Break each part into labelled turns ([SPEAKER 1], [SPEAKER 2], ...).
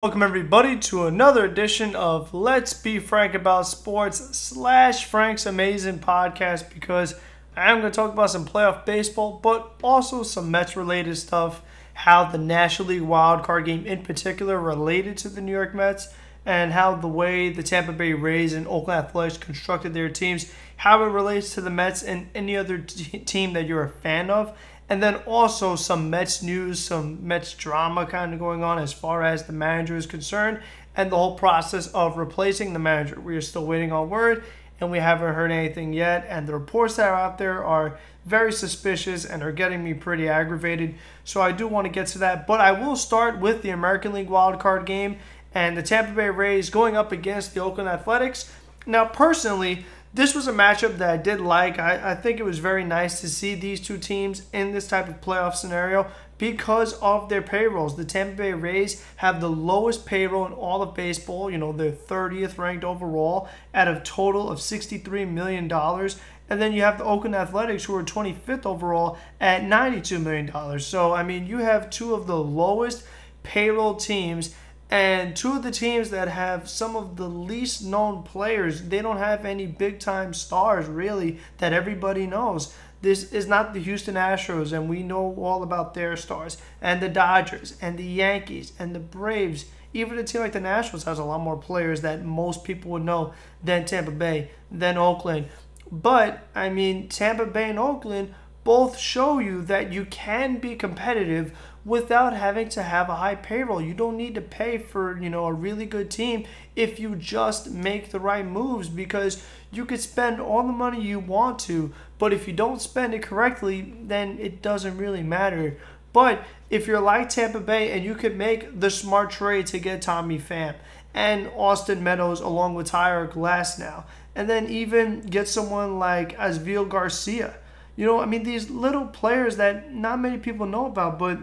[SPEAKER 1] Welcome everybody to another edition of Let's Be Frank About Sports / Frank's Amazing Podcast, because I am going to talk about some playoff baseball, but also some Mets related stuff, how the National League Wild Card game in particular related to the New York Mets, and how the way the Tampa Bay Rays and Oakland Athletics constructed their teams, how it relates to the Mets and any other team that you're a fan of. And then also some Mets news, some Mets drama kind of going on as far as the manager is concerned and the whole process of replacing the manager. We are still waiting on word and we haven't heard anything yet. And the reports that are out there are very suspicious and are getting me pretty aggravated. So I do want to get to that. But I will start with the American League Wild Card game and the Tampa Bay Rays going up against the Oakland Athletics. Now, personally, this was a matchup that I did like. I think it was very nice to see these two teams in this type of playoff scenario because of their payrolls. The Tampa Bay Rays have the lowest payroll in all of baseball. You know, they're 30th ranked overall at a total of $63 million. And then you have the Oakland Athletics, who are 25th overall at $92 million. So, I mean, you have two of the lowest payroll teams and two of the teams that have some of the least known players. They don't have any big time stars really that everybody knows. This is not the Houston Astros, and we know all about their stars, and the Dodgers and the Yankees and the Braves. Even a team like the Nationals has a lot more players that most people would know than Tampa Bay, than Oakland. But I mean, Tampa Bay and Oakland both show you that you can be competitive without having to have a high payroll. You don't need to pay for, a really good team if you just make the right moves, because you could spend all the money you want to, but if you don't spend it correctly, then it doesn't really matter. But if you're like Tampa Bay and you could make the smart trade to get Tommy Pham and Austin Meadows along with Tyler Glasnow, and then even get someone like Oswaldo Garcia, these little players that not many people know about, but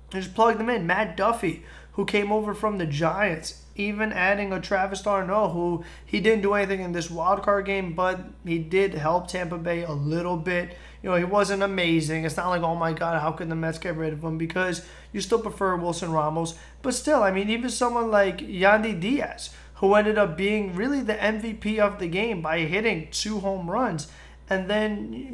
[SPEAKER 1] just plug them in. Matt Duffy, who came over from the Giants, even adding a Travis d'Arnaud, who he didn't do anything in this wild card game, but he did help Tampa Bay a little bit. He wasn't amazing. It's not like, oh my God, how could the Mets get rid of him? Because you still prefer Wilson Ramos. But still, even someone like Yandy Diaz, who ended up being really the MVP of the game by hitting 2 home runs. And then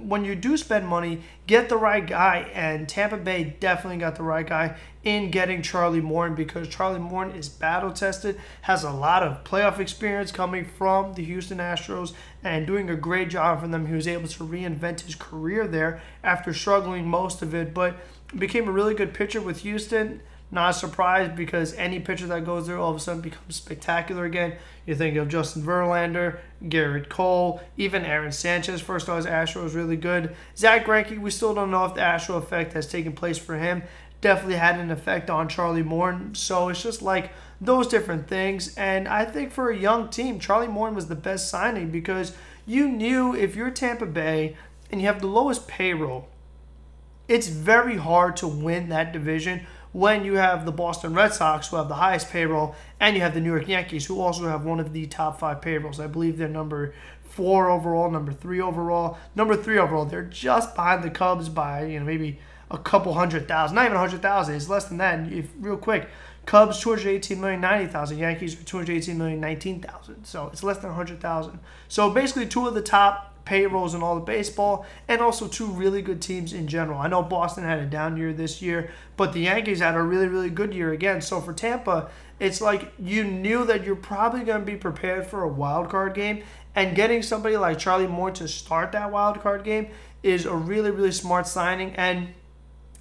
[SPEAKER 1] when you do spend money, get the right guy. And Tampa Bay definitely got the right guy in getting Charlie Morton, because Charlie Morton is battle tested, has a lot of playoff experience coming from the Houston Astros, and doing a great job for them. He was able to reinvent his career there after struggling most of it, but became a really good pitcher with Houston. Not surprised, because any pitcher that goes there all of a sudden becomes spectacular again. You think of Justin Verlander, Garrett Cole, even Aaron Sanchez, first on his Astro, was really good. Zach Greinke, we still don't know if the Astro effect has taken place for him. Definitely had an effect on Charlie Morton. So it's just like those different things. And I think for a young team, Charlie Morton was the best signing, because you knew if you're Tampa Bay and you have the lowest payroll, it's very hard to win that division when you have the Boston Red Sox, who have the highest payroll, and you have the New York Yankees, who also have one of the top 5 payrolls. I believe they're number 4 overall, number 3 overall. Number 3 overall, they're just behind the Cubs by maybe a couple 100,000. Not even 100,000. It's less than that. Real quick, Cubs 218 million, 90,000. Yankees 218 million, 19,000. So it's less than 100,000. So basically 2 of the top payrolls in all of baseball, and also 2 really good teams in general. I know Boston had a down year this year, but the Yankees had a really, really good year again. So for Tampa, it's like you knew that you're probably going to be prepared for a wild card game, and getting somebody like Charlie Morton to start that wild card game is a really, really smart signing. And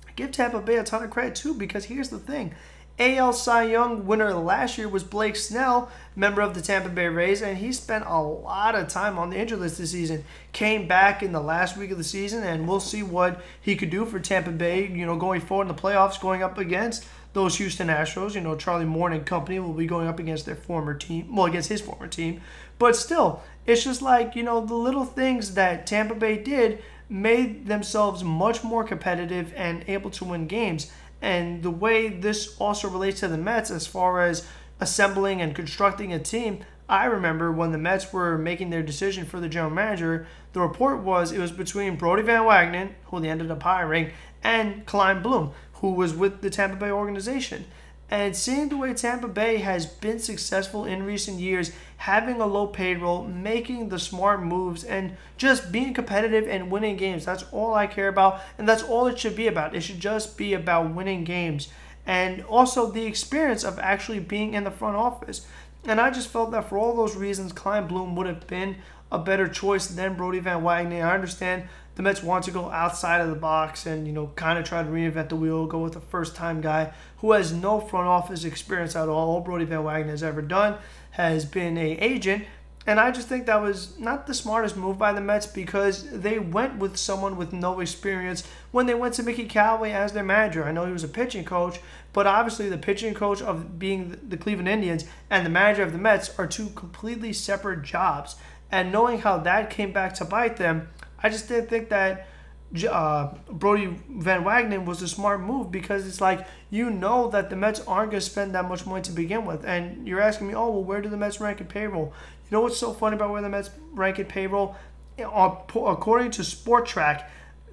[SPEAKER 1] I give Tampa Bay a ton of credit too, because here's the thing. AL Cy Young winner last year was Blake Snell, member of the Tampa Bay Rays, and he spent a lot of time on the injured list this season. Came back in the last week of the season, and we'll see what he could do for Tampa Bay, going forward in the playoffs, going up against those Houston Astros. Charlie Morton and company will be going up against their former team, against his former team. But still, it's just like, the little things that Tampa Bay did made themselves much more competitive and able to win games. And the way this also relates to the Mets as far as assembling and constructing a team, I remember when the Mets were making their decision for the general manager, the report was it was between Brodie Van Wagenen, who they ended up hiring, and Klein Bloom, who was with the Tampa Bay organization. And seeing the way Tampa Bay has been successful in recent years, having a low payroll, making the smart moves, and just being competitive and winning games. That's all I care about, and that's all it should be about. It should just be about winning games. And also the experience of actually being in the front office. And I just felt that for all those reasons, Klein Bloom would have been a better choice than Brodie Van Wagenen. I understand the Mets want to go outside of the box and, kind of try to reinvent the wheel, go with a first-time guy who has no front office experience at all. All Brodie Van Wagenen has ever done has been an agent. And I just think that was not the smartest move by the Mets because they went with someone with no experience when they went to Mickey Callaway as their manager. I know he was a pitching coach, but obviously the pitching coach of being the Cleveland Indians and the manager of the Mets are two completely separate jobs. And knowing how that came back to bite them, I just didn't think that Brodie Van Wagenen was a smart move because it's like, that the Mets aren't going to spend that much money to begin with. And you're asking me, where do the Mets rank in payroll? You know what's so funny about where the Mets rank in payroll? According to Spotrac,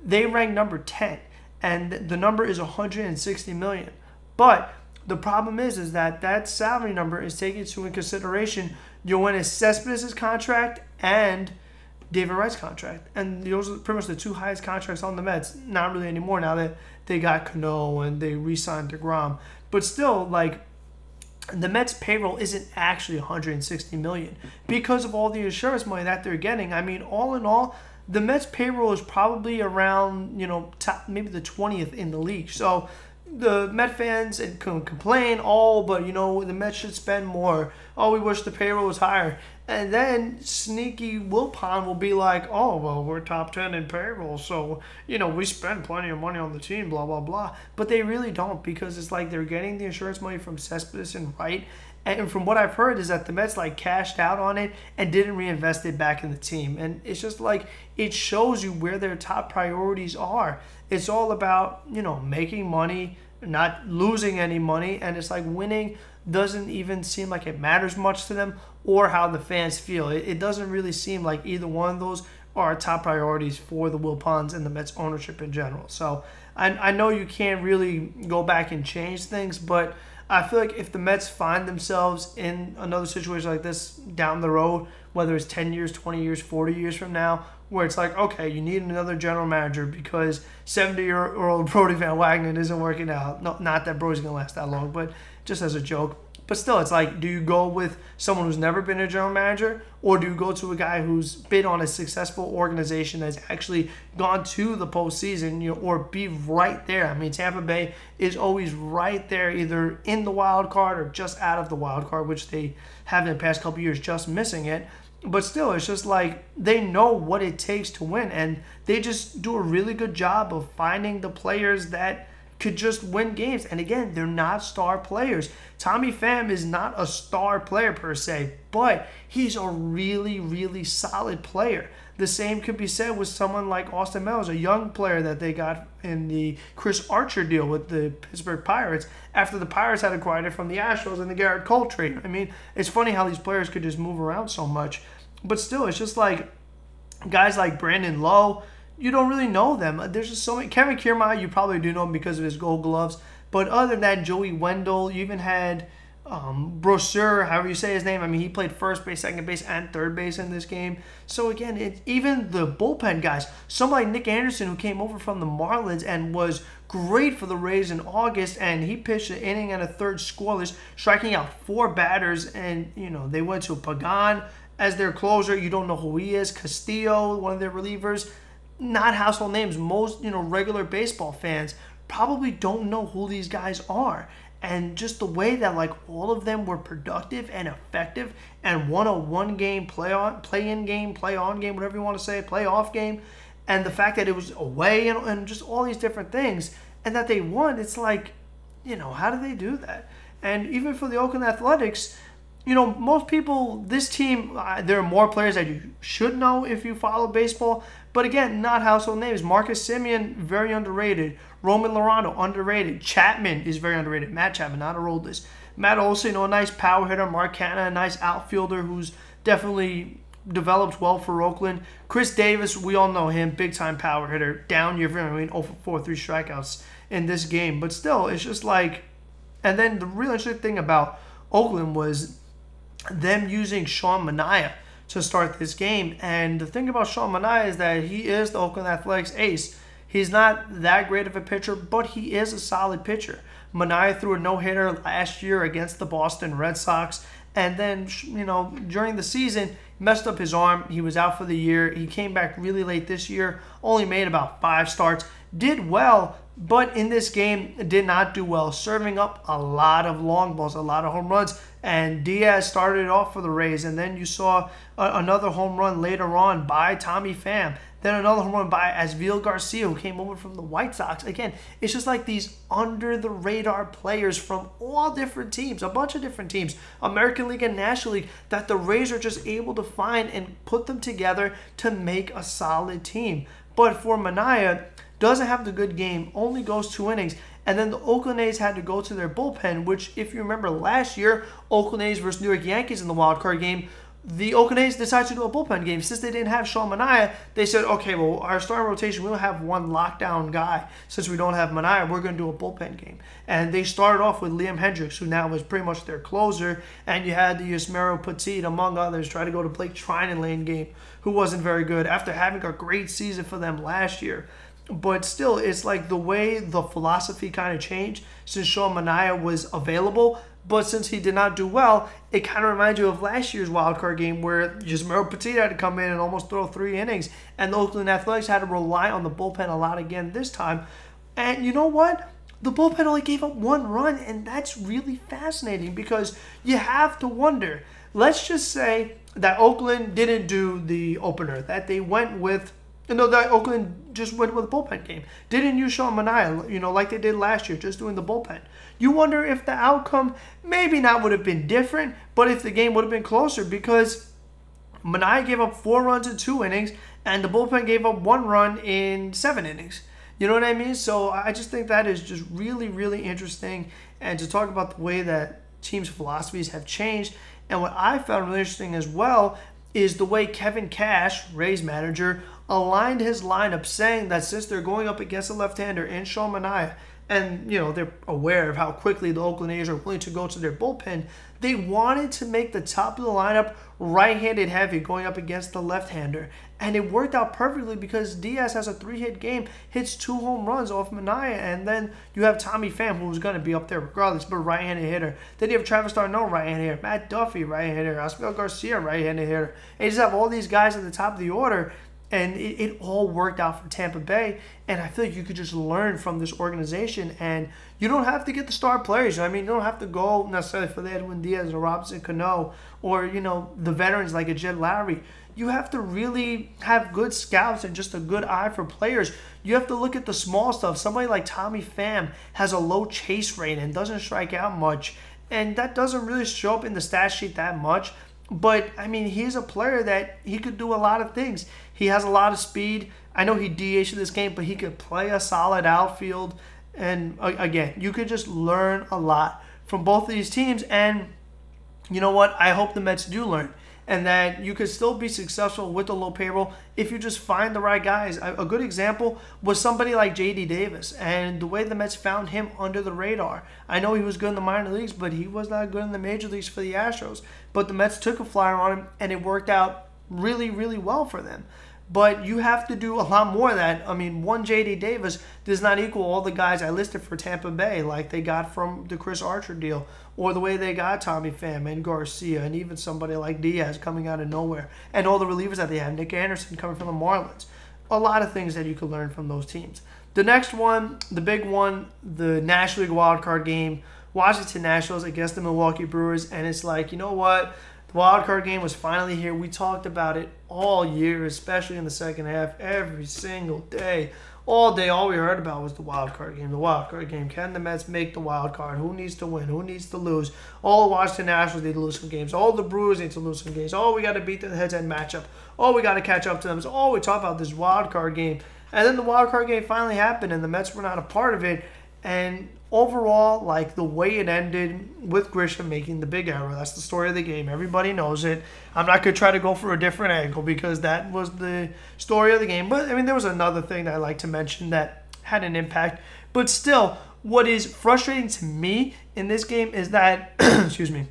[SPEAKER 1] they rank number 10, and the number is $160 million. But the problem is that salary number is taken into consideration Yoenis Cespedes' contract and David Wright's contract. And those are pretty much the two highest contracts on the Mets. Not really anymore now that they got Cano and they re-signed DeGrom. But still, the Mets payroll isn't actually $160 million because of all the insurance money that they're getting. I mean, all in all, the Mets payroll is probably around, top, maybe the 20th in the league. So the Met fans can complain, but the Mets should spend more. We wish the payroll was higher. And then sneaky Wilpon will be like, we're top 10 in payroll, so, we spend plenty of money on the team, blah, blah, blah. But they really don't because it's like they're getting the insurance money from Cespedes and Wright. And from what I've heard is that the Mets cashed out on it and didn't reinvest it back in the team. And it's just it shows you where their top priorities are. It's all about, making money, not losing any money. And it's like winning doesn't even seem like it matters much to them or how the fans feel. It doesn't really seem like either one of those are top priorities for the Wilpons and the Mets ownership in general. So I know you can't really go back and change things, but I feel like if the Mets find themselves in another situation like this down the road, whether it's 10 years, 20 years, 40 years from now, where it's like, okay, you need another general manager because 70-year-old Brodie Van Wagenen isn't working out. No, not that Brodie's going to last that long, but just as a joke. But still, it's like, do you go with someone who's never been a general manager, or do you go to a guy who's been on a successful organization that's actually gone to the postseason, or be right there? I mean, Tampa Bay is always right there, either in the wild card or just out of the wild card, which they have in the past couple years, just missing it. But still, it's just like they know what it takes to win, and they just do a really good job of finding the players that could just win games. And again, they're not star players. Tommy Pham is not a star player per se, but he's a really, really solid player. The same could be said with someone like Austin Meadows, a young player that they got in the Chris Archer deal with the Pittsburgh Pirates after the Pirates had acquired it from the Astros in the Garrett Cole trade. I mean, it's funny how these players could just move around so much. But still, it's just like guys like Brandon Lowe, you don't really know them. There's just so many. Kevin Kiermaier, you probably do know him because of his Gold Gloves. But other than that, Joey Wendell, you even had Broseur, however you say his name. I mean, he played first base, second base, and third base in this game. So again, even the bullpen guys, somebody like Nick Anderson, who came over from the Marlins and was great for the Rays in August, and he pitched an inning and a third scoreless, striking out 4 batters, and they went to Pagan as their closer. You don't know who he is. Castillo, one of their relievers. Not household names. Most regular baseball fans probably don't know who these guys are. And just the way that all of them were productive and effective and won a one-game play-in game, play-on game, whatever you want to say, playoff game, and the fact that it was away and just all these different things, and that they won, it's like, how do they do that? And even for the Oakland Athletics, most people, this team, there are more players that you should know if you follow baseball. But again, not household names. Marcus Semien, very underrated. Roman Lorano, underrated. Chapman is very underrated. Matt Chapman, not a Roldis. Matt Olson, a nice power hitter. Mark Canha, a nice outfielder who's definitely developed well for Oakland. Chris Davis, we all know him. Big-time power hitter. Down year for him. 0 for 4, 3 strikeouts in this game. But still, it's just like, And then the real interesting thing about Oakland was them using Sean Manaea to start this game. And the thing about Sean Manaea is that he is the Oakland Athletics ace. He's not that great of a pitcher, but he is a solid pitcher. Manaea threw a no-hitter last year against the Boston Red Sox. And then, during the season, he messed up his arm. He was out for the year. He came back really late this year, only made about 5 starts. Did well, but in this game, did not do well, serving up a lot of long balls, a lot of home runs. And Diaz started it off for the Rays. And then you saw another home run later on by Tommy Pham. Then another home run by Asviel Garcia, who came over from the White Sox. Again, it's just like these under-the-radar players from all different teams, a bunch of different teams, American League and National League, that the Rays are just able to find and put them together to make a solid team. But for Manaea, doesn't have the good game, only goes 2 innings. And then the Oakland A's had to go to their bullpen, which, if you remember last year, Oakland A's versus New York Yankees in the wild card game, the Oakland A's decided to do a bullpen game. Since they didn't have Sean Manaea, they said, okay, well, our starting rotation, we don't have one lockdown guy. Since we don't have Manaea, we're going to do a bullpen game. And they started off with Liam Hendriks, who now is pretty much their closer. And you had the Yusmeiro Petit, among others, try to go to Blake Trinan lane game, who wasn't very good after having a great season for them last year. But still, it's like the way the philosophy kind of changed since Sean Manaea was available. But since he did not do well, it kind of reminds you of last year's wildcard game where Yusmeiro Petit had to come in and almost throw 3 innings. And the Oakland Athletics had to rely on the bullpen a lot again this time. And you know what? The bullpen only gave up 1 run, and that's really fascinating because you have to wonder. Let's just say that Oakland didn't do the opener, that they went with that Oakland just went with a bullpen game. Didn't use Sean Manaea, like they did last year, just doing the bullpen. You wonder if the outcome maybe not would have been different, but if the game would have been closer because Manaea gave up 4 runs in 2 innings, and the bullpen gave up 1 run in 7 innings. You know what I mean? So I just think that is just really, really interesting. And to talk about the way that teams' philosophies have changed. And what I found really interesting as well is the way Kevin Cash, Rays manager, aligned his lineup, saying that since they're going up against a left-hander in Sean Manaea, and they're aware of how quickly the Oakland A's are willing to go to their bullpen, they wanted to make the top of the lineup right-handed heavy going up against the left-hander. And it worked out perfectly because Diaz has a 3-hit game, hits 2 home runs off Manaea, and then you have Tommy Pham, who's going to be up there regardless, but right-handed hitter. Then you have Travis d'Arnaud, right-handed hitter, Matt Duffy, right-handed hitter, Asviel Garcia, right-handed hitter. And you just have all these guys at the top of the order. And it all worked out for Tampa Bay. And I feel like you could just learn from this organization. And you don't have to get the star players. I mean, you don't have to go necessarily for the Edwin Diaz or Robinson Cano or, the veterans like a Jed Lowry. You have to really have good scouts and just a good eye for players. You have to look at the small stuff. Somebody like Tommy Pham has a low chase rate and doesn't strike out much. And that doesn't really show up in the stat sheet that much. But, I mean, he's a player that he could do a lot of things. He has a lot of speed. I know he DH'd in this game, but he could play a solid outfield. And, again, you could just learn a lot from both of these teams. And, you know what? I hope the Mets do learn. And that you could still be successful with the low payroll if you just find the right guys. A good example was somebody like J.D. Davis and the way the Mets found him under the radar. I know he was good in the minor leagues, but he was not good in the major leagues for the Astros. But the Mets took a flyer on him, and it worked out really, really well for them. But you have to do a lot more of that. I mean, one J.D. Davis does not equal all the guys I listed for Tampa Bay, like they got from the Chris Archer deal, or the way they got Tommy Pham and Garcia, and even somebody like Diaz coming out of nowhere, and all the relievers that they have, Nick Anderson coming from the Marlins. A lot of things that you could learn from those teams. The next one, the big one, the National League wildcard game, Washington Nationals against the Milwaukee Brewers, and it's like, you know what? The wildcard game was finally here. We talked about it all year, especially in the second half, every single day. All day, all we heard about was the wildcard game. The wildcard game. Can the Mets make the wildcard? Who needs to win? Who needs to lose? All the Washington Nationals need to lose some games. All the Brewers need to lose some games. Oh, we got to beat the head-to-head matchup. Oh, we got to catch up to them. So, we talk about this wildcard game. And then the wildcard game finally happened, and the Mets were not a part of it. And overall, like the way it ended with Grisham making the big error, that's the story of the game. Everybody knows it. I'm not going to try to go for a different angle because that was the story of the game. But, I mean, there was another thing that I'd like to mention that had an impact. But still, What is frustrating to me in this game is that, excuse me,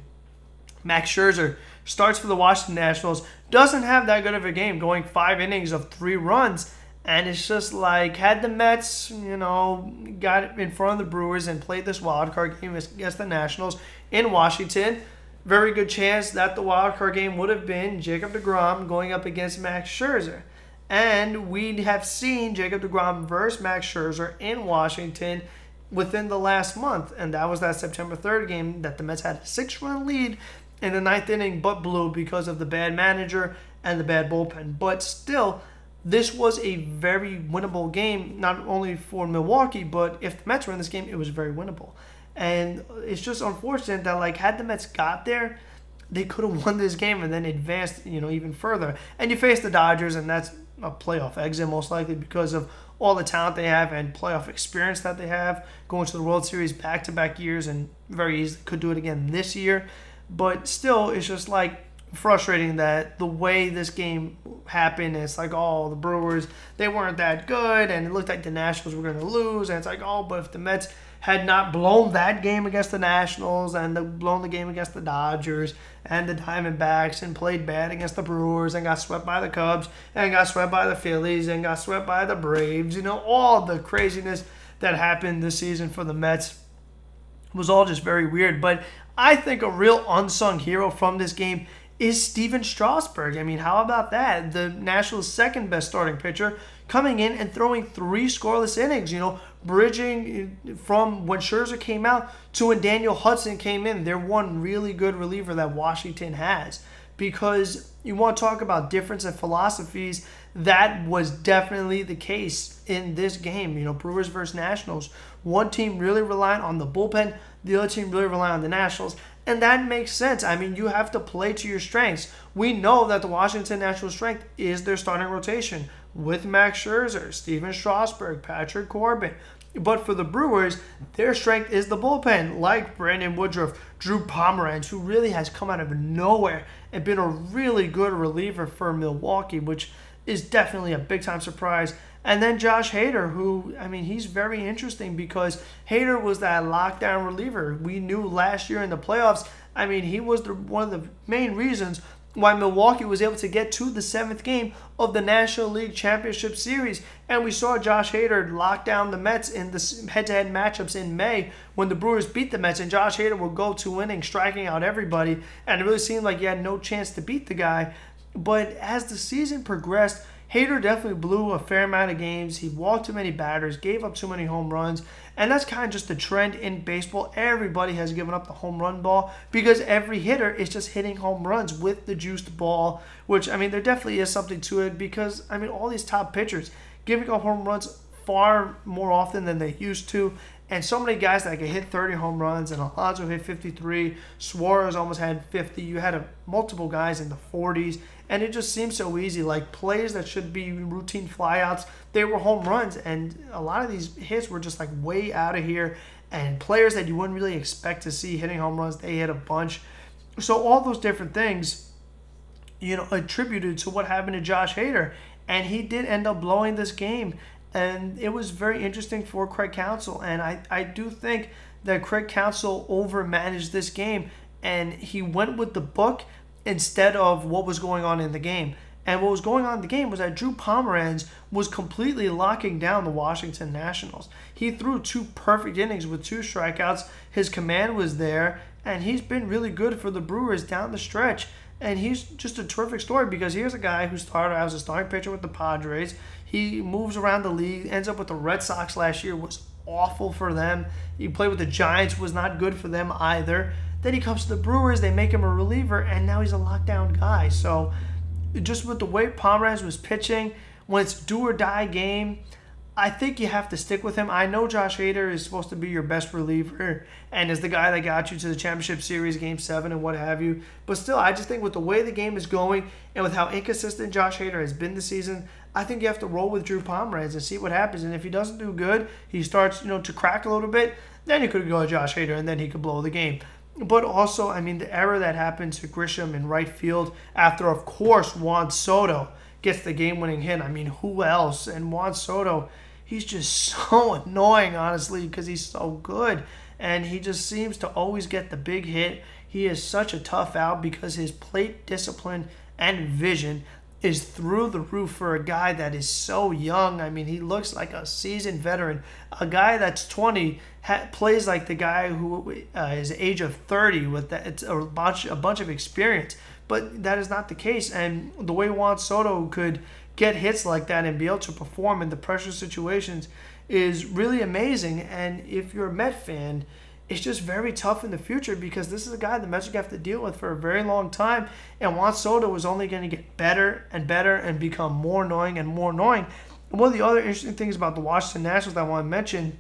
[SPEAKER 1] Max Scherzer starts for the Washington Nationals, doesn't have that good of a game, going 5 innings of 3 runs. And it's just like, had the Mets, got in front of the Brewers and played this wild card game against the Nationals in Washington, very good chance that the wild card game would have been Jacob deGrom going up against Max Scherzer. And we have seen Jacob deGrom versus Max Scherzer in Washington within the last month. And that was that September 3rd game that the Mets had a 6-run lead in the 9th inning, but blew because of the bad manager and the bad bullpen. But still, this was a very winnable game, not only for Milwaukee, but if the Mets were in this game, it was very winnable. And it's just unfortunate that, like, had the Mets got there, they could have won this game and then advanced, even further. And you face the Dodgers, and that's a playoff exit most likely because of all the talent they have and playoff experience that they have, going to the World Series back-to-back years, and very easily could do it again this year. But still, it's just like frustrating that the way this game happened, it's like, oh, the Brewers, they weren't that good, and it looked like the Nationals were going to lose, and it's like, oh, but if the Mets had not blown that game against the Nationals and blown the game against the Dodgers and the Diamondbacks and played bad against the Brewers and got swept by the Cubs and got swept by the Phillies and got swept by the Braves, all the craziness that happened this season for the Mets was all just very weird. But I think a real unsung hero from this game is Stephen Strasburg. I mean, how about that? The Nationals' second best starting pitcher coming in and throwing 3 scoreless innings, bridging from when Scherzer came out to when Daniel Hudson came in. They're one really good reliever that Washington has. Because you want to talk about difference in philosophies, that was definitely the case in this game. Brewers versus Nationals. One team really reliant on the bullpen, the other team really reliant on the Nationals. And that makes sense. I mean, you have to play to your strengths. We know that the Washington Nationals' strength is their starting rotation with Max Scherzer, Stephen Strasburg, Patrick Corbin. But for the Brewers, their strength is the bullpen, like Brandon Woodruff, Drew Pomeranz, who really has come out of nowhere and been a really good reliever for Milwaukee, which is definitely a big-time surprise. And then Josh Hader, who, he's very interesting because Hader was that lockdown reliever. We knew last year in the playoffs, he was one of the main reasons why Milwaukee was able to get to the 7th game of the National League Championship Series. And we saw Josh Hader lock down the Mets in the head-to-head matchups in May when the Brewers beat the Mets. And Josh Hader would go 2 innings, striking out everybody. And it really seemed like he had no chance to beat the guy. But as the season progressed, Hader definitely blew a fair amount of games. He walked too many batters, gave up too many home runs, and that's kind of just the trend in baseball. Everybody has given up the home run ball because every hitter is just hitting home runs with the juiced ball, which, there definitely is something to it because, all these top pitchers giving up home runs far more often than they used to. And so many guys that could hit 30 home runs, and Alonso hit 53, Suarez almost had 50. You had multiple guys in the 40s, and it just seems so easy. Like plays that should be routine flyouts, they were home runs, and a lot of these hits were just like way out of here. And players that you wouldn't really expect to see hitting home runs, they hit a bunch. So all those different things, attributed to what happened to Josh Hader, and he did end up blowing this game. And it was very interesting for Craig Counsell. And I do think that Craig Counsell overmanaged this game. And he went with the book instead of what was going on in the game. And what was going on in the game was that Drew Pomeranz was completely locking down the Washington Nationals. He threw 2 perfect innings with 2 strikeouts. His command was there. And he's been really good for the Brewers down the stretch. And he's just a terrific story because here's a guy who started as a starting pitcher with the Padres. He moves around the league, ends up with the Red Sox last year, was awful for them. He played with the Giants, was not good for them either. Then he comes to the Brewers, they make him a reliever, and now he's a lockdown guy. So just with the way Pomeranz was pitching, when it's do or die game, I think you have to stick with him. I know Josh Hader is supposed to be your best reliever and is the guy that got you to the championship series, Game 7 and what have you. But still, I just think with the way the game is going and with how inconsistent Josh Hader has been this season, I think you have to roll with Drew Pomeranz and see what happens. And if he doesn't do good, he starts, to crack a little bit, then you could go to Josh Hader and then he could blow the game. But also, the error that happened to Grisham in right field after, of course, Juan Soto gets the game-winning hit. Who else? And Juan Soto, he's just so annoying, honestly, because he's so good. And he just seems to always get the big hit. He is such a tough out because his plate discipline and vision is through the roof for a guy that is so young. I mean, he looks like a seasoned veteran. A guy that's 20 plays like the guy who is age of 30 with that. It's a bunch of experience. But that is not the case. And the way Juan Soto could get hits like that and be able to perform in the pressure situations is really amazing. And if you're a Met fan, it's just very tough in the future because this is a guy the Mets are going to have to deal with for a very long time. And Juan Soto is only going to get better and better and become more annoying and more annoying. And one of the other interesting things about the Washington Nationals that I want to mention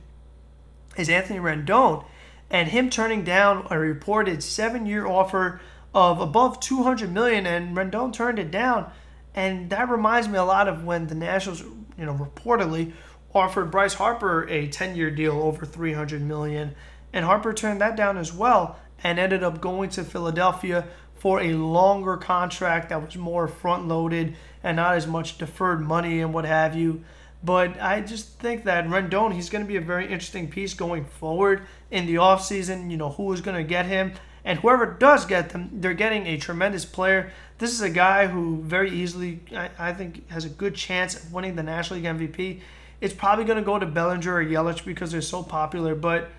[SPEAKER 1] is Anthony Rendon and him turning down a reported 7-year offer of above $200 million, and Rendon turned it down. And that reminds me a lot of when the Nationals, reportedly offered Bryce Harper a 10-year deal over $300 million. And Harper turned that down as well and ended up going to Philadelphia for a longer contract that was more front-loaded and not as much deferred money and what have you. But I just think that Rendon, he's going to be a very interesting piece going forward in the offseason. Who is going to get him? And whoever does get them, they're getting a tremendous player. This is a guy who very easily, I think, has a good chance of winning the National League MVP. It's probably going to go to Bellinger or Yelich because they're so popular. But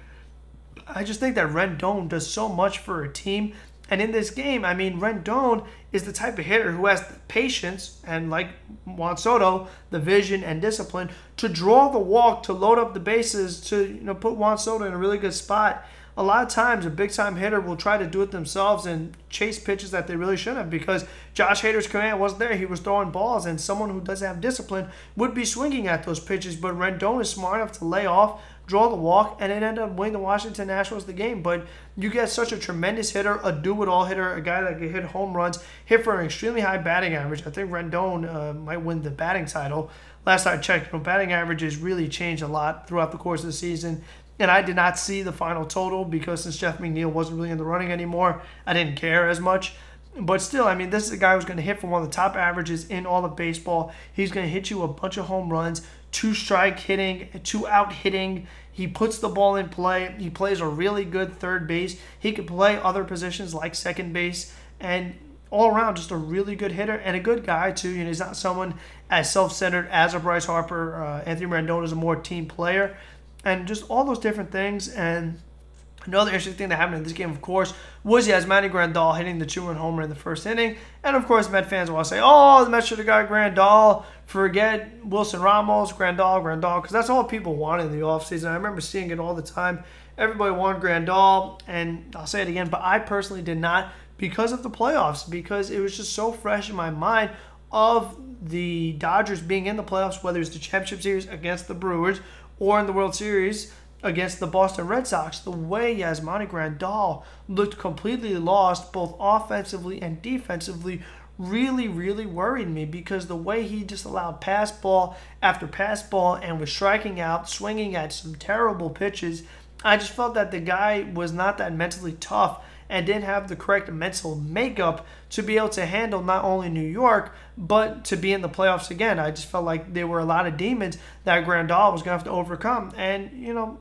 [SPEAKER 1] I just think that Rendon does so much for a team. And in this game, I mean, Rendon is the type of hitter who has the patience and, like Juan Soto, the vision and discipline to draw the walk, to load up the bases, to put Juan Soto in a really good spot. A lot of times, a big-time hitter will try to do it themselves and chase pitches that they really shouldn't have because Josh Hader's command wasn't there. He was throwing balls, and someone who doesn't have discipline would be swinging at those pitches. But Rendon is smart enough to lay off, draw the walk, and it ended up winning the Washington Nationals the game. But you get such a tremendous hitter, a do-it-all hitter, a guy that can hit home runs, hit for an extremely high batting average. I think Rendon might win the batting title. Last I checked, batting averages really changed a lot throughout the course of the season. And I did not see the final total because since Jeff McNeil wasn't really in the running anymore, I didn't care as much. But still, I mean, this is a guy who's going to hit for one of the top averages in all of baseball. He's going to hit you a bunch of home runs, 2-strike hitting, 2-out hitting. He puts the ball in play. He plays a really good third base. He can play other positions like second base. And all around, just a really good hitter and a good guy, too. He's not someone as self-centered as a Bryce Harper. Anthony Rendon is a more team player. And just all those different things. And another interesting thing that happened in this game, of course, was Yasmani Grandal hitting the 2-run homer in the first inning. And, of course, Met fans will say, oh, the Mets should have got Grandal. Forget Wilson Ramos, Grandal, because that's all people wanted in the offseason. I remember seeing it all the time. Everybody wanted Grandal, and I'll say it again, but I personally did not because of the playoffs, because it was just so fresh in my mind of the Dodgers being in the playoffs, whether it's the championship series against the Brewers or in the World Series against the Boston Red Sox. The way Yasmani Grandal looked completely lost, both offensively and defensively, really, really worried me because the way he just allowed pass ball after pass ball and was striking out, swinging at some terrible pitches, I just felt that the guy was not that mentally tough and didn't have the correct mental makeup to be able to handle not only New York, but to be in the playoffs again. I just felt like there were a lot of demons that Grandal was going to have to overcome. And,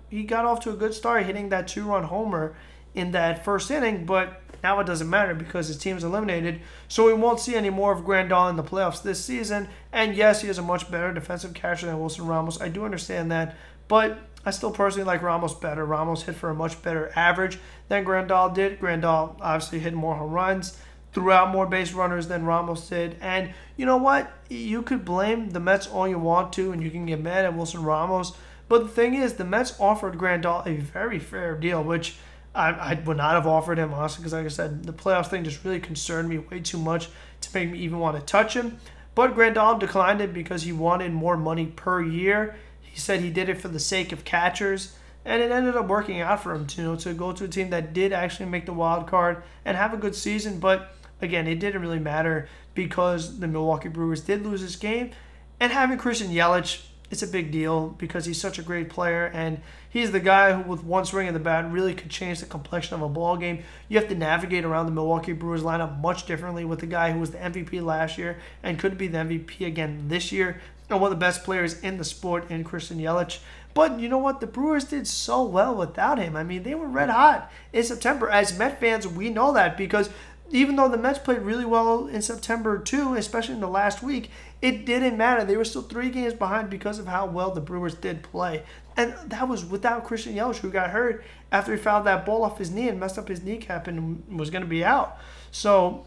[SPEAKER 1] he got off to a good start hitting that 2-run homer in that first inning, but now it doesn't matter because his team's eliminated. So we won't see any more of Grandal in the playoffs this season. And yes, he is a much better defensive catcher than Wilson Ramos. I do understand that, but I still personally like Ramos better. Ramos hit for a much better average than Grandal did. Grandal obviously hit more home runs, threw out more base runners than Ramos did. And you know what? You could blame the Mets all you want to, and you can get mad at Wilson Ramos. But the thing is, the Mets offered Grandal a very fair deal, which I would not have offered him, honestly, because like I said, the playoffs thing just really concerned me way too much to make me even want to touch him. But Grandal declined it because he wanted more money per year. He said he did it for the sake of catchers, and it ended up working out for him to go to a team that did actually make the wild card and have a good season. But again, it didn't really matter because the Milwaukee Brewers did lose this game. And having Christian Yelich, it's a big deal because he's such a great player, and he's the guy who, with one swing of the bat, really could change the complexion of a ball game. You have to navigate around the Milwaukee Brewers lineup much differently with the guy who was the MVP last year and could be the MVP again this year. and one of the best players in the sport in Christian Yelich. But you know what? The Brewers did so well without him. I mean, they were red hot in September. As Met fans, we know that because even though the Mets played really well in September too, especially in the last week, it didn't matter. They were still 3 games behind because of how well the Brewers did play. And that was without Christian Yelich, who got hurt after he fouled that ball off his knee and messed up his kneecap and was going to be out. So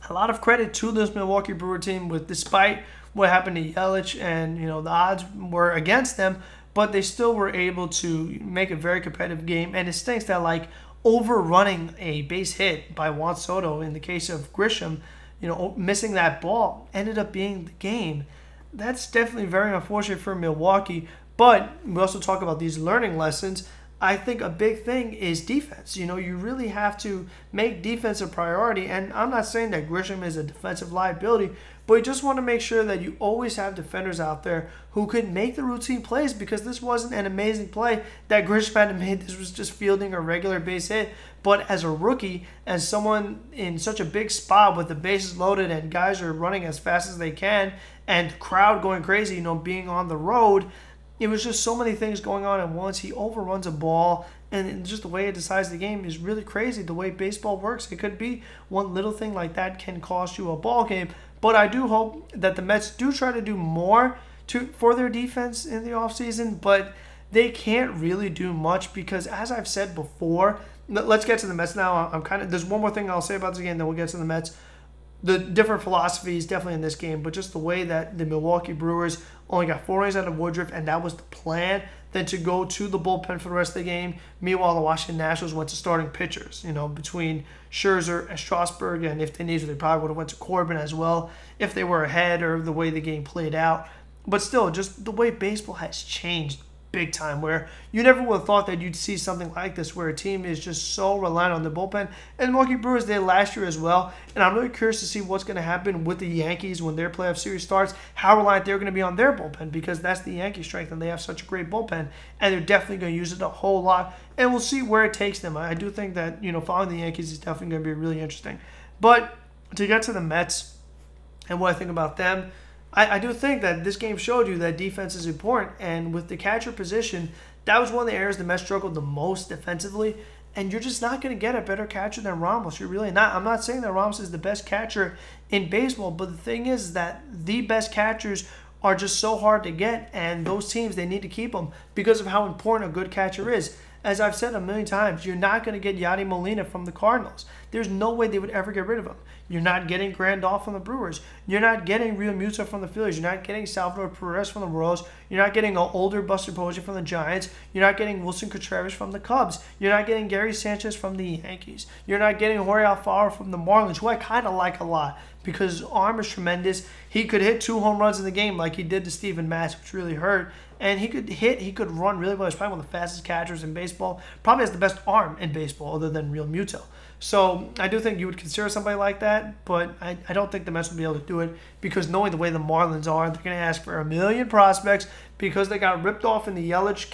[SPEAKER 1] a lot of credit to this Milwaukee Brewer team, with despite what happened to Yelich and the odds were against them, but they still were able to make a very competitive game. And it stinks that overrunning a base hit by Juan Soto in the case of Grisham, missing that ball ended up being the game. That's definitely very unfortunate for Milwaukee. But we also talk about these learning lessons. I think a big thing is defense. You really have to make defense a priority. And I'm not saying that Grisham is a defensive liability, but you just want to make sure that you always have defenders out there who could make the routine plays, because this wasn't an amazing play that Grisham had made. This was just fielding a regular base hit. But as a rookie, as someone in such a big spot with the bases loaded and guys are running as fast as they can and crowd going crazy, being on the road, it was just so many things going on at once. He overruns a ball, and just the way it decides the game is really crazy. The way baseball works, it could be one little thing like that can cost you a ball game. But I do hope that the Mets do try to do more for their defense in the offseason, but they can't really do much because, as I've said before, let's get to the Mets now. There's one more thing I'll say about this game, then we'll get to the Mets. The different philosophies definitely in this game, but just the way that the Milwaukee Brewers only got 4 innings out of Woodruff, and that was the plan, then to go to the bullpen for the rest of the game. Meanwhile, the Washington Nationals went to starting pitchers, between Scherzer and Strasburg, and if they needed, they probably would have went to Corbin as well if they were ahead or the way the game played out. But still, just the way baseball has changed big time, where you never would have thought that you'd see something like this, where a team is just so reliant on the bullpen. And the Milwaukee Brewers did last year as well. And I'm really curious to see what's going to happen with the Yankees when their playoff series starts, how reliant they're going to be on their bullpen, because that's the Yankee strength, and they have such a great bullpen, and they're definitely going to use it a whole lot. And we'll see where it takes them. I do think that, following the Yankees is definitely going to be really interesting. But to get to the Mets and what I think about them, I do think that this game showed you that defense is important, and with the catcher position, that was one of the areas the Mets struggled the most defensively, and you're just not going to get a better catcher than Ramos. You're really not. I'm not saying that Ramos is the best catcher in baseball, but the thing is that the best catchers are just so hard to get, and those teams, they need to keep them because of how important a good catcher is. As I've said a million times, you're not going to get Yadi Molina from the Cardinals. There's no way they would ever get rid of him. You're not getting Grandal from the Brewers. You're not getting Real Muto from the Phillies. You're not getting Salvador Perez from the Royals. You're not getting an older Buster Posey from the Giants. You're not getting Wilson Contreras from the Cubs. You're not getting Gary Sanchez from the Yankees. You're not getting Jorge Alfaro from the Marlins, who I kind of like a lot because his arm is tremendous. He could hit 2 home runs in the game like he did to Steven Matz, which really hurt. And he could run really well. He's probably one of the fastest catchers in baseball. Probably has the best arm in baseball other than Real Muto. So I do think you would consider somebody like that, but I don't think the Mets would be able to do it because knowing the way the Marlins are, they're going to ask for a million prospects because they got ripped off in the Yelich,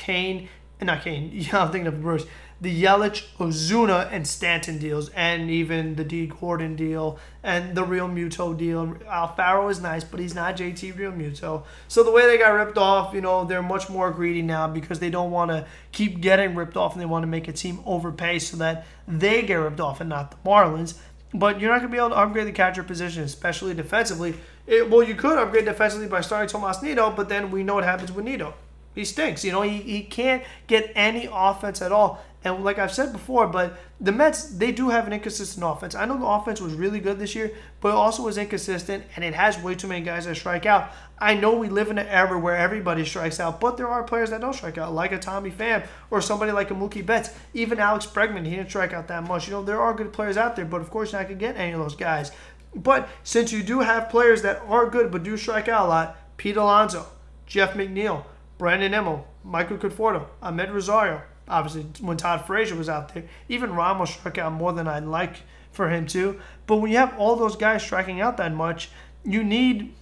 [SPEAKER 1] I'm thinking of the Brewers. The Yelich, Ozuna, and Stanton deals, and even the D. Gordon deal, and the Real Muto deal. Alfaro is nice, but he's not JT Real Muto. So the way they got ripped off, they're much more greedy now because they don't want to keep getting ripped off, and they want to make a team overpay so that they get ripped off and not the Marlins. But you're not going to be able to upgrade the catcher position, especially defensively. You could upgrade defensively by starting Tomas Nido, but then we know what happens with Nido. He stinks. He can't get any offense at all. And like I've said before, but the Mets, they do have an inconsistent offense. I know the offense was really good this year, but it also was inconsistent, and it has way too many guys that strike out. I know we live in an era where everybody strikes out, but there are players that don't strike out, like a Tommy Pham or somebody like a Mookie Betts. Even Alex Bregman, he didn't strike out that much. There are good players out there, but of course you're not going to get any of those guys. But since you do have players that are good but do strike out a lot, Pete Alonso, Jeff McNeil, Brandon Nimmo, Michael Conforto, Ahmed Rosario, obviously when Todd Frazier was out there, even Ramos struck out more than I'd like for him to. But when you have all those guys striking out that much, you need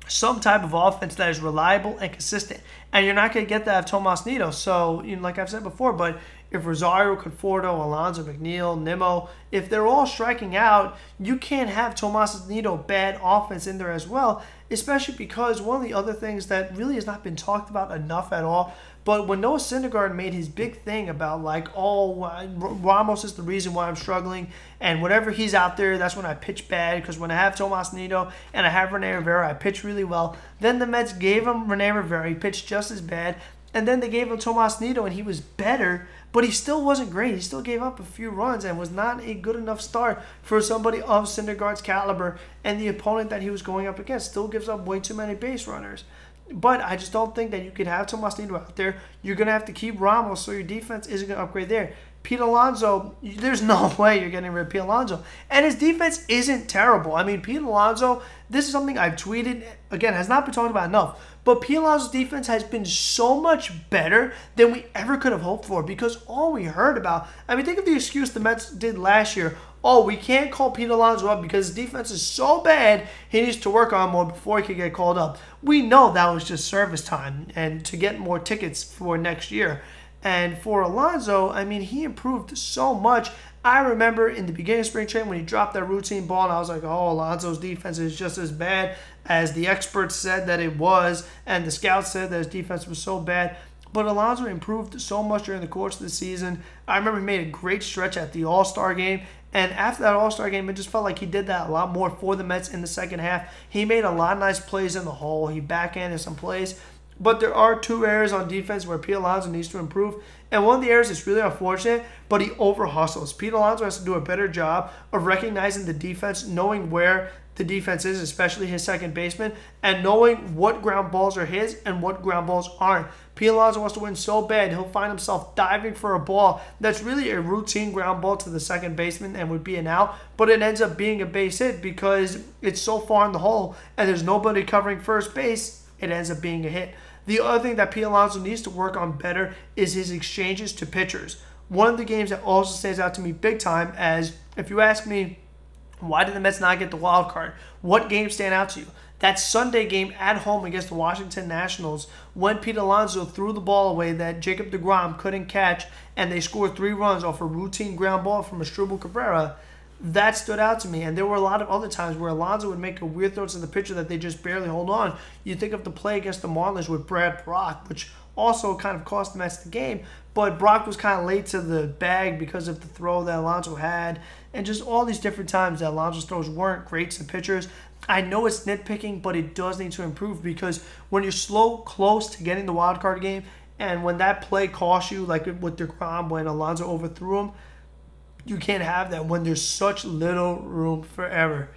[SPEAKER 1] some type of offense that is reliable and consistent. And you're not going to get that of Tomas Nido. So, like I've said before, but if Rosario, Conforto, Alonso, McNeil, Nimmo, if they're all striking out, you can't have Tomas Nido bad offense in there as well, especially because one of the other things that really has not been talked about enough at all, but when Noah Syndergaard made his big thing about like, oh, Ramos is the reason why I'm struggling, and whenever he's out there, that's when I pitch bad, because when I have Tomas Nido and I have Rene Rivera, I pitch really well. Then the Mets gave him Rene Rivera, he pitched just as bad, and then they gave him Tomas Nido, and he was better, but he still wasn't great. He still gave up a few runs and was not a good enough start for somebody of Syndergaard's caliber, and the opponent that he was going up against still gives up way too many base runners. But I just don't think that you could have Tomas Nido out there. You're going to have to keep Ramos, so your defense isn't going to upgrade there. Pete Alonso, there's no way you're getting rid of Pete Alonso. And his defense isn't terrible. I mean, Pete Alonso, this is something I've tweeted, again, has not been talked about enough. But Pete Alonso's defense has been so much better than we ever could have hoped for, because all we heard about, I mean, think of the excuse the Mets did last year. Oh, we can't call Pete Alonso up because his defense is so bad, he needs to work on more before he can get called up. We know that was just service time and to get more tickets for next year. And for Alonso, I mean, he improved so much. I remember in the beginning of spring training when he dropped that routine ball, and I was like, oh, Alonso's defense is just as bad as the experts said that it was, and the scouts said that his defense was so bad. But Alonso improved so much during the course of the season. I remember he made a great stretch at the All-Star game. And after that All-Star game, it just felt like he did that a lot more for the Mets in the second half. He made a lot of nice plays in the hole. He backhanded some plays. But there are two areas on defense where Pete Alonso needs to improve. And one of the areas is really unfortunate, but he over-hustles. Pete Alonso has to do a better job of recognizing the defense, knowing where the defense is, especially his second baseman, and knowing what ground balls are his and what ground balls aren't. Pete Alonso wants to win so bad, he'll find himself diving for a ball that's really a routine ground ball to the second baseman and would be an out, but it ends up being a base hit because it's so far in the hole and there's nobody covering first base, it ends up being a hit. The other thing that Pete Alonso needs to work on better is his exchanges to pitchers. One of the games that also stands out to me big time, as if you ask me, why did the Mets not get the wild card? What games stand out to you? That Sunday game at home against the Washington Nationals, when Pete Alonso threw the ball away that Jacob deGrom couldn't catch, and they scored 3 runs off a routine ground ball from Asdrubal Cabrera, that stood out to me. And there were a lot of other times where Alonso would make a weird throw to the pitcher that they just barely hold on. You think of the play against the Marlins with Brad Brach, which also kind of cost the Mets the game, but Brach was kind of late to the bag because of the throw that Alonso had, and just all these different times that Alonso's throws weren't great to pitchers. I know it's nitpicking, but it does need to improve, because when you're close to getting the wild card game, and when that play costs you, like with deGrom when Alonso overthrew him, you can't have that when there's such little room for error.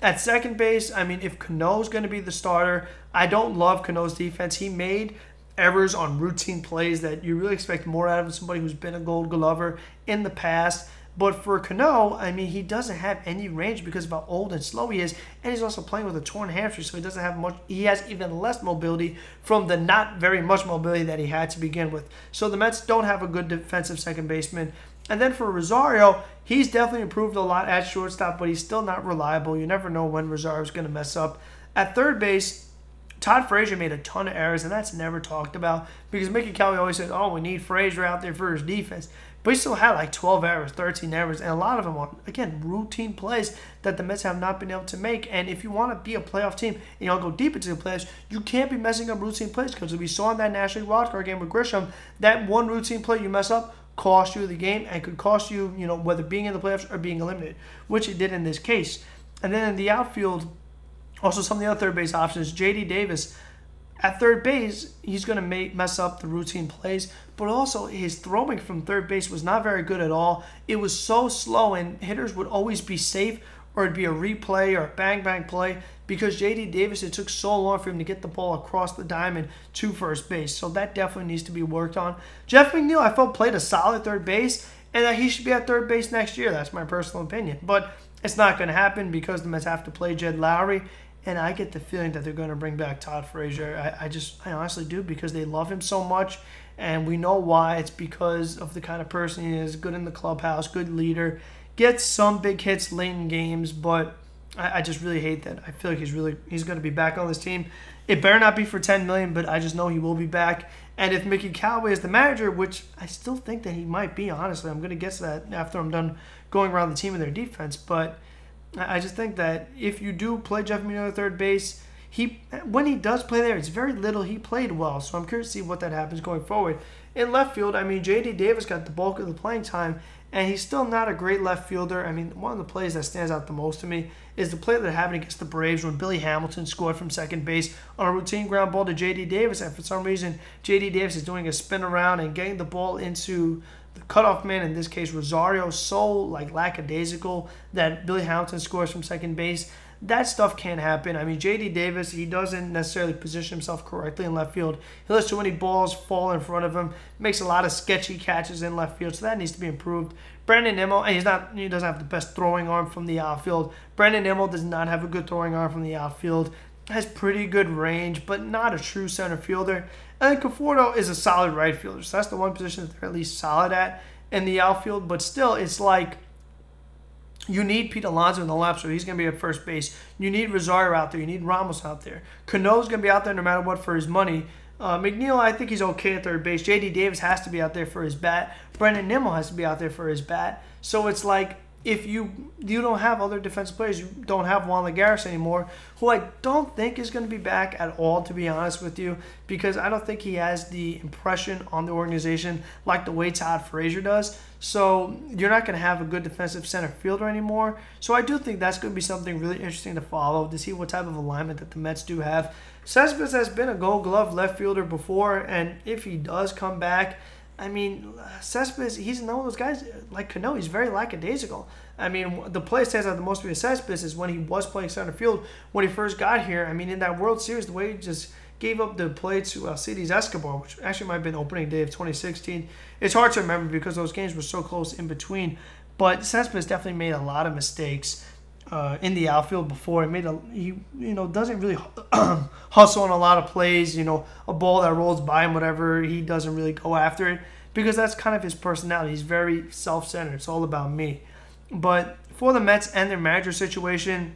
[SPEAKER 1] At second base, I mean, if Cano's going to be the starter, I don't love Cano's defense. He made errors on routine plays that you really expect more out of somebody who's been a Gold Glover in the past. But for Cano, I mean, he doesn't have any range because of how old and slow he is, and he's also playing with a torn hamstring, so he doesn't have much. He has even less mobility from the not very much mobility that he had to begin with. So the Mets don't have a good defensive second baseman. And then for Rosario, he's definitely improved a lot at shortstop, but he's still not reliable. You never know when Rosario's going to mess up. At third base, Todd Frazier made a ton of errors, and that's never talked about, because Mickey Kelly always said, oh, we need Frazier out there for his defense. But he still had like 12 errors, 13 errors, and a lot of them are, again, routine plays that the Mets have not been able to make. And if you want to be a playoff team and you want to go deep into the playoffs, you can't be messing up routine plays, because we saw in that National League wildcard game with Grisham, that one routine play you mess up cost you the game and could cost you, whether being in the playoffs or being eliminated, which it did in this case. And then in the outfield, also some of the other third base options, J.D. Davis. At third base, he's going to mess up the routine plays, but also his throwing from third base was not very good at all. It was so slow, and hitters would always be safe, or it'd be a replay or a bang-bang play, because J.D. Davis, it took so long for him to get the ball across the diamond to first base. So that definitely needs to be worked on. Jeff McNeil, I felt, played a solid third base, and that he should be at third base next year. That's my personal opinion. But it's not going to happen because the Mets have to play Jed Lowry. And I get the feeling that they're going to bring back Todd Frazier. I honestly do, because they love him so much. And we know why. It's because of the kind of person he is. Good in the clubhouse, good leader. Gets some big hits late in games, but I just really hate that. I feel like he's going to be back on this team. It better not be for $10 million, but I just know he will be back. And if Mickey Callaway is the manager, which I still think that he might be, honestly, I'm going to guess that after I'm done going around the team and their defense. But I just think that if you do play Jeff McNeil at third base, when he does play there, it's very little. He played well, so I'm curious to see what that happens going forward. In left field, I mean, J.D. Davis got the bulk of the playing time, and he's still not a great left fielder. I mean, one of the plays that stands out the most to me is the play that happened against the Braves when Billy Hamilton scored from second base on a routine ground ball to J.D. Davis, and for some reason, J.D. Davis is doing a spin around and getting the ball into the cutoff man, in this case Rosario, so lackadaisical that Billy Hamilton scores from second base. That stuff can't happen. I mean, J.D. Davis, he doesn't necessarily position himself correctly in left field. He lets too many balls fall in front of him, makes a lot of sketchy catches in left field, so that needs to be improved. Brandon Nimmo, and he doesn't have the best throwing arm from the outfield. Brandon Nimmo does not have a good throwing arm from the outfield. Has pretty good range, but not a true center fielder. And then Conforto is a solid right fielder, so that's the one position that they're at least solid at in the outfield. But still, it's like, you need Pete Alonso in the left, so he's going to be at first base. You need Rosario out there. You need Ramos out there. Cano's going to be out there no matter what for his money. McNeil, I think he's okay at third base. J.D. Davis has to be out there for his bat. Brandon Nimmo has to be out there for his bat. So it's like, if you don't have other defensive players, you don't have Juan Lagares anymore, who I don't think is going to be back at all, to be honest with you, because I don't think he has the impression on the organization like the way Todd Frazier does. So you're not going to have a good defensive center fielder anymore. So I do think that's going to be something really interesting to follow, to see what type of alignment that the Mets do have. Cespedes has been a Gold Glove left fielder before, and if he does come back, I mean, Cespedes, he's one of those guys like Cano. He's very lackadaisical. I mean, the play that stands out the most for Cespedes is when he was playing center field when he first got here. I mean, in that World Series, the way he just gave up the play to Alcides Escobar, which actually might have been opening day of 2016. It's hard to remember because those games were so close in between. But Cespedes definitely made a lot of mistakes in the outfield before. He doesn't really hustle on a lot of plays. A ball that rolls by him, whatever, he doesn't really go after it because that's kind of his personality. He's very self-centered. It's all about me. But for the Mets and their manager situation,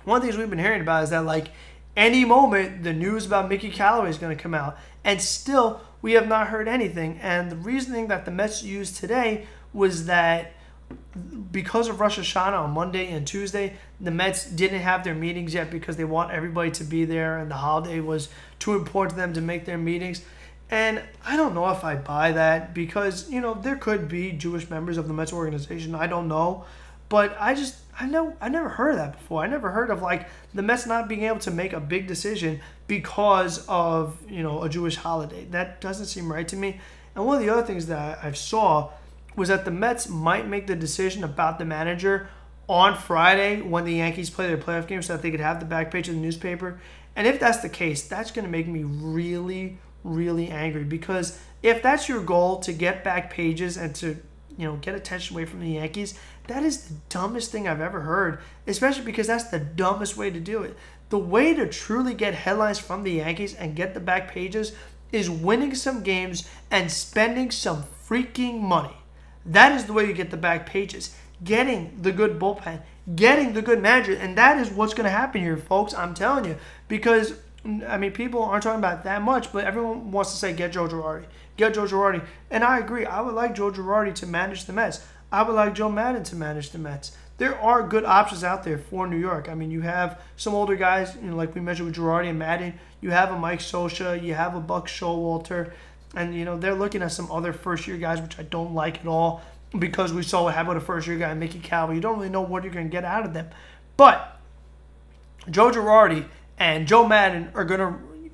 [SPEAKER 1] one of the things we've been hearing about is that any moment the news about Mickey Callaway is going to come out, and still we have not heard anything. And the reasoning that the Mets used today was that because of Rosh Hashanah on Monday and Tuesday, the Mets didn't have their meetings yet because they want everybody to be there, and the holiday was too important to them to make their meetings. And I don't know if I buy that because, there could be Jewish members of the Mets organization. I don't know. But I never heard of that before. I never heard of the Mets not being able to make a big decision because of, a Jewish holiday. That doesn't seem right to me. And one of the other things that I saw was that the Mets might make the decision about the manager on Friday when the Yankees play their playoff game so that they could have the back page of the newspaper. And if that's the case, that's going to make me really, really angry, because if that's your goal, to get back pages and to get attention away from the Yankees, that is the dumbest thing I've ever heard, especially because that's the dumbest way to do it. The way to truly get headlines from the Yankees and get the back pages is winning some games and spending some freaking money. That is the way you get the back pages. Getting the good bullpen, getting the good manager, and that is what's going to happen here, folks. I'm telling you, because people aren't talking about that much, but everyone wants to say get Joe Girardi, get Joe Girardi, and I agree. I would like Joe Girardi to manage the Mets. I would like Joe Maddon to manage the Mets. There are good options out there for New York. You have some older guys, like we mentioned with Girardi and Maddon. You have a Mike Scioscia, you have a Buck Showalter, and they're looking at some other first-year guys, which I don't like at all, because we saw what happened with a first-year guy, Mickey Callaway. You don't really know what you're going to get out of them. But Joe Girardi and Joe Maddon are going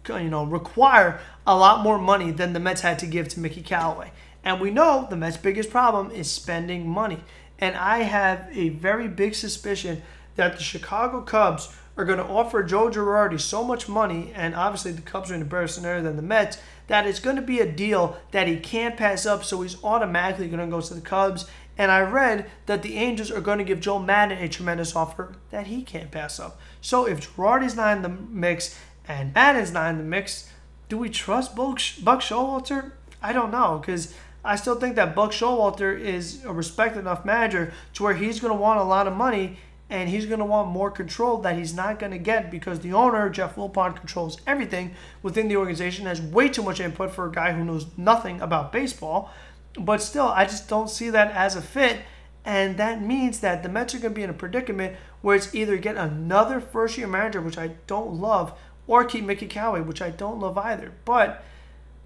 [SPEAKER 1] to require a lot more money than the Mets had to give to Mickey Callaway. And we know the Mets' biggest problem is spending money. And I have a very big suspicion that the Chicago Cubs are going to offer Joe Girardi so much money, and obviously the Cubs are in a better scenario than the Mets, that it's going to be a deal that he can't pass up, so he's automatically going to go to the Cubs. And I read that the Angels are going to give Joe Maddon a tremendous offer that he can't pass up. So if Girardi's not in the mix and Maddon's not in the mix, do we trust Buck Showalter? I don't know, because I still think that Buck Showalter is a respected enough manager to where he's going to want a lot of money, and he's going to want more control that he's not going to get because the owner, Jeff Wilpon, controls everything within the organization, has way too much input for a guy who knows nothing about baseball. But still, I just don't see that as a fit, and that means that the Mets are going to be in a predicament where it's either get another first-year manager, which I don't love, or keep Mickey Callaway, which I don't love either. But,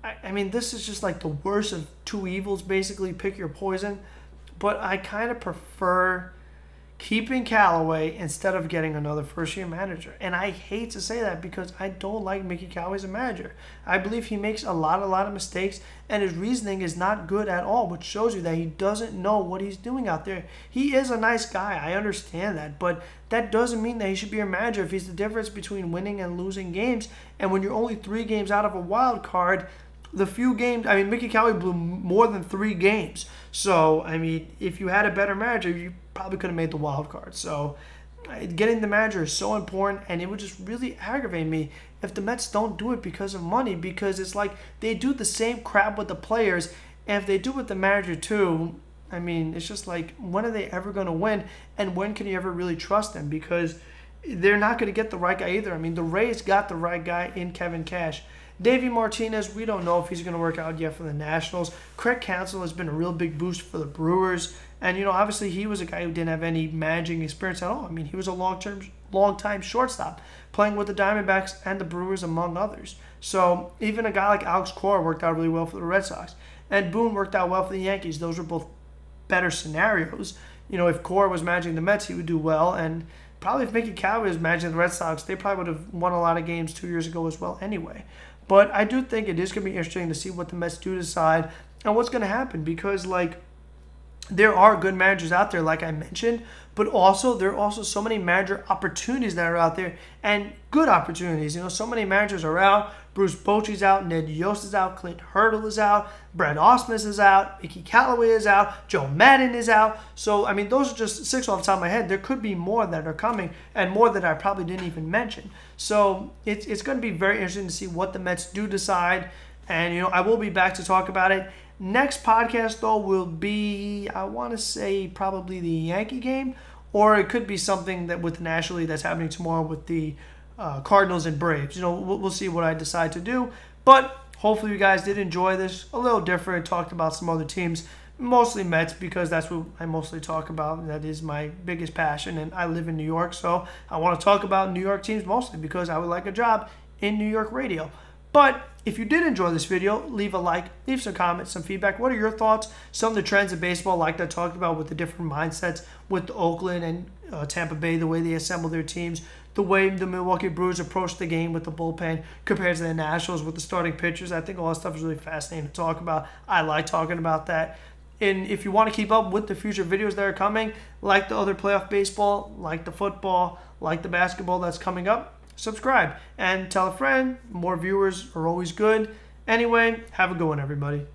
[SPEAKER 1] I mean, this is just like the worst of two evils, basically. Pick your poison. But I kind of prefer keeping Callaway instead of getting another first-year manager. And I hate to say that because I don't like Mickey Callaway as a manager. I believe he makes a lot of mistakes, and his reasoning is not good at all, which shows you that he doesn't know what he's doing out there. He is a nice guy. I understand that, but that doesn't mean that he should be a manager if he's the difference between winning and losing games. And when you're only 3 games out of a wild card, the few games, I mean, Mickey Callaway blew more than 3 games. So, I mean, if you had a better manager, you probably could have made the wild card. So, getting the manager is so important, and it would just really aggravate me if the Mets don't do it because of money, because it's like they do the same crap with the players, and if they do it with the manager too, I mean, it's just like, when are they ever going to win, and when can you ever really trust them? Because they're not going to get the right guy either. I mean, the Rays got the right guy in Kevin Cash. Davey Martinez, we don't know if he's going to work out yet for the Nationals. Craig Counsell has been a real big boost for the Brewers. And, you know, obviously he was a guy who didn't have any managing experience at all. I mean, he was a long-time shortstop, playing with the Diamondbacks and the Brewers, among others. So even a guy like Alex Cora worked out really well for the Red Sox. And Boone worked out well for the Yankees. Those were both better scenarios. You know, if Cora was managing the Mets, he would do well. And probably if Mickey Callaway was managing the Red Sox, they probably would have won a lot of games 2 years ago as well anyway. But I do think it is going to be interesting to see what the Mets do decide and what's going to happen, because, like, there are good managers out there, like I mentioned, but also there are also so many manager opportunities that are out there, and good opportunities. You know, so many managers are out. Bruce Bochy's out, Ned Yost is out, Clint Hurdle is out, Brad Ausmus is out, Mickey Callaway is out, Joe Maddon is out. So, I mean, those are just 6 off the top of my head. There could be more that are coming, and more that I probably didn't even mention. So, it's going to be very interesting to see what the Mets do decide, and, you know, I will be back to talk about it. Next podcast, though, will be, I want to say, probably the Yankee game, or it could be something that with the National League that's happening tomorrow with the Cardinals and Braves. You know, we'll see what I decide to do, but hopefully you guys did enjoy this. A little different. Talked about some other teams, mostly Mets, because that's what I mostly talk about. That is my biggest passion, and I live in New York, so I want to talk about New York teams mostly because I would like a job in New York radio. But if you did enjoy this video, leave a like, leave some comments, some feedback. What are your thoughts? Some of the trends in baseball, like I talked about, with the different mindsets with Oakland and Tampa Bay, the way they assemble their teams, the way the Milwaukee Brewers approach the game with the bullpen compared to the Nationals with the starting pitchers. I think all that stuff is really fascinating to talk about. I like talking about that. And if you want to keep up with the future videos that are coming, like the other playoff baseball, like the football, like the basketball that's coming up, subscribe and tell a friend. More viewers are always good. Anyway, have a good one, everybody.